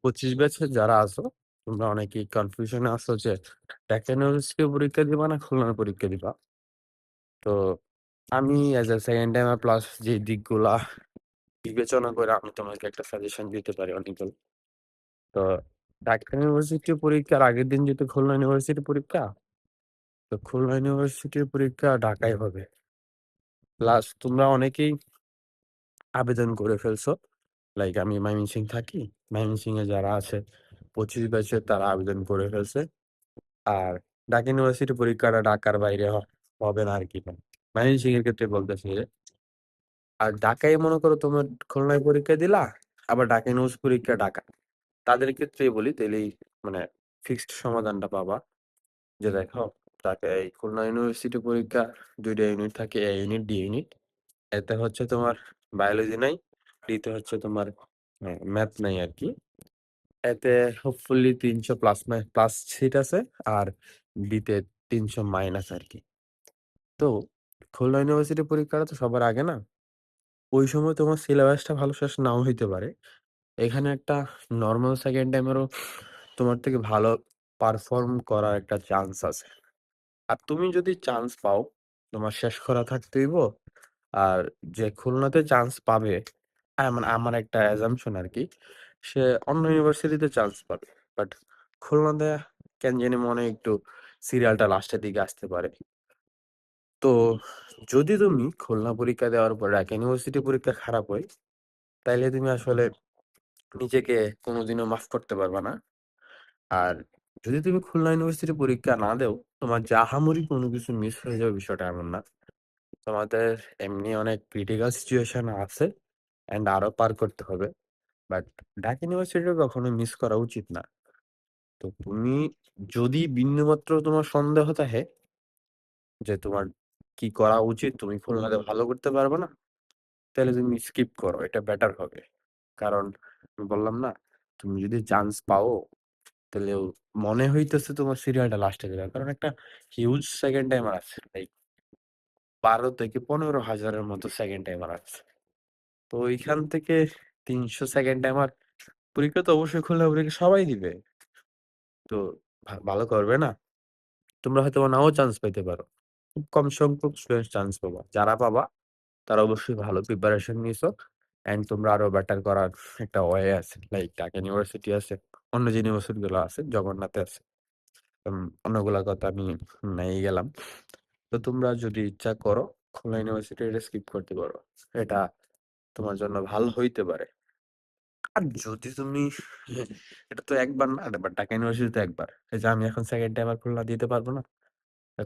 25 ব্যাচে যারা আছো, তোমরা অনেকেই কনফিউশনে আছো যে ঢাকা ইউনিভার্সিটি পরীক্ষা দিবা না খুলনার পরীক্ষা দিবা। তো আমি as a second timer plus যে দিকগুলা বিবেচনা করে আমি তোমাকে একটা সাজেশন দিতে পারি অনিবল। তো ঢাকা ইউনিভার্সিটি পরীক্ষার আগের দিন যেহেতু খুলনা ইউনিভার্সিটি পরীক্ষা, তো খুলনা ইউনিভার্সিটির পরীক্ষা ঢাকায় হবে। প্লাস তোমরা অনেকেই আবেদন করে ফেলছো। লাইক আমি ময়মনসিংহ থাকি। ময়মনসিংহে যারা আছে 25 ব্যাচের তারা আবেদন করে ফেলছে। আর ঢাকা ইউনিভার্সিটি পরীক্ষাটা ঢাকার বাইরে হবে না আরকি। ময়মনসিংহের ক্ষেত্রে বলতেছি যে। আর ঢাকায় মনে করো তোমার খুলনায় পরীক্ষা দিলা, আবার ঢাকা ইউনিভার্সিটি পরীক্ষা ঢাকা। তাদের ক্ষেত্রেই বলি তাইলেই মানে ফিক্সড সমাধানটা পাবা। যে দেখো ঢাকায় খুলনা ইউনিভার্সিটি পরীক্ষা ২ টা ইউনিট থাকে, A ইউনিট, D ইউনিট। এতে হচ্ছে তোমার বায়োলজি নাই, D তে হচ্ছে তোমার ম্যাথ নাই আরকি। এতে হোপফুলি ৩০০ প্লাস সিট আছে। আর D তে ৩০০ মাইনাস আরকি। তো খুলনা ইউনিভার্সিটি পরীক্ষাটা তো সবার আগে না? ওই সময় তোমার সিলেবাসটা ভালো শেষ নাও হইতে পারে। এখানে একটা নরমাল সেকেন্ড টাইমেরও তোমার থেকে ভালো পারফর্ম করার একটা চান্স আছে। আর তুমি যদি চান্স পাও, তোমার শেষ করা থাকতে হইব। আর যে খুলনাতে চান্স পাবে, মানে আমার একটা অ্যাজাম্পশন আরকি, সে অন্য ইউনিভার্সিটিতে চান্স পাবে। বাট খুলনাতে কেন জানি মনে হয় একটু সিরিয়ালটা লাস্টের দিকে আসতে পারে। তো যদি তুমি খুলনা পরীক্ষা দেওয়ার পর ঢাকা ইউনিভার্সিটি পরীক্ষা খারাপ হয়, তাইলে তুমি আসলে নিজেকে কোনোদিনও মাফ করতে পারবা না। আর যদি তুমি খুলনা ইউনিভার্সিটি পরীক্ষা না দেও, তোমার যে আহামরি কোনো কিছু মিস হয়ে যাবে বিষয়টা এমন না। তোমাদের এমনি অনেক ক্রিটিক্যাল সিচুয়েশন আছে অ্যান্ড আরো পার করতে হবে। বাট ঢাকা ইউনিভার্সিটি কখনো মিস করা উচিত না। তো তুমি যদি বিন্দুমাত্র তোমার সন্দেহ থাকে যে তোমার কি করা উচিত, তুমি খুলনাতে ভালো করতে পারবে না, তাহলে তুমি স্কিপ করো। এটা বেটার হবে। কারণ আমি বললাম না, তুমি যদি চান্স পাও তাহলে মনে হইতেছে তোমার সিরিয়ালটা লাস্টে যাবে। কারণ একটা হিউজ সেকেন্ড টাইমার আছে। লাইক ১২ থেকে ১৫,০০০ মতো সেকেন্ড টাইমার আছে। তো ওইখান থেকে ৩০০ সেকেন্ড টাইমার পরীক্ষা তো অবশ্যই খুলনা পরীক্ষা সবাই দিবে। তো ভালো করবে না? তোমরা হয়তোবা নাও চান্স পাইতে পারো। খুব কম সংখ্যক স্টুডেন্ট চান্স পাবা। যারা পাবা তারা অবশ্যই ভালো প্রিপারেশন নিছো অ্যান্ড তোমরা আরো বেটার করার একটা ওয়ে আছে। লাইক ঢাকা ইউনিভার্সিটি আছে, অন্য যে ইউনিভার্সিটি গুলো আছে, জগন্নাথে আছে। অন্যগুলার কথা আমি নাই গেলাম। তো তোমরা যদি ইচ্ছা করো খুলনা ইউনিভার্সিটি এটা স্কিপ করতে পারো। এটা তোমার জন্য ভালো হইতে পারে। আর যদি তুমি এটা তো একবার না, বাট ঢাকা ইউনিভার্সিটি তো একবার। এই যে আমি এখন সেকেন্ড টাইম আর খুলনা দিতে পারবো না।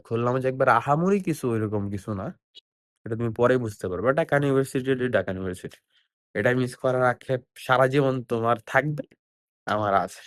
খুলনা যে একবার আহামরি কিছু ওইরকম কিছু না। এটা তুমি পরে বুঝতে পারবে। Dhaka university Dhaka university. এটা মিস করার আক্ষেপ সারা জীবন তোমার থাকবে, আমার আছে।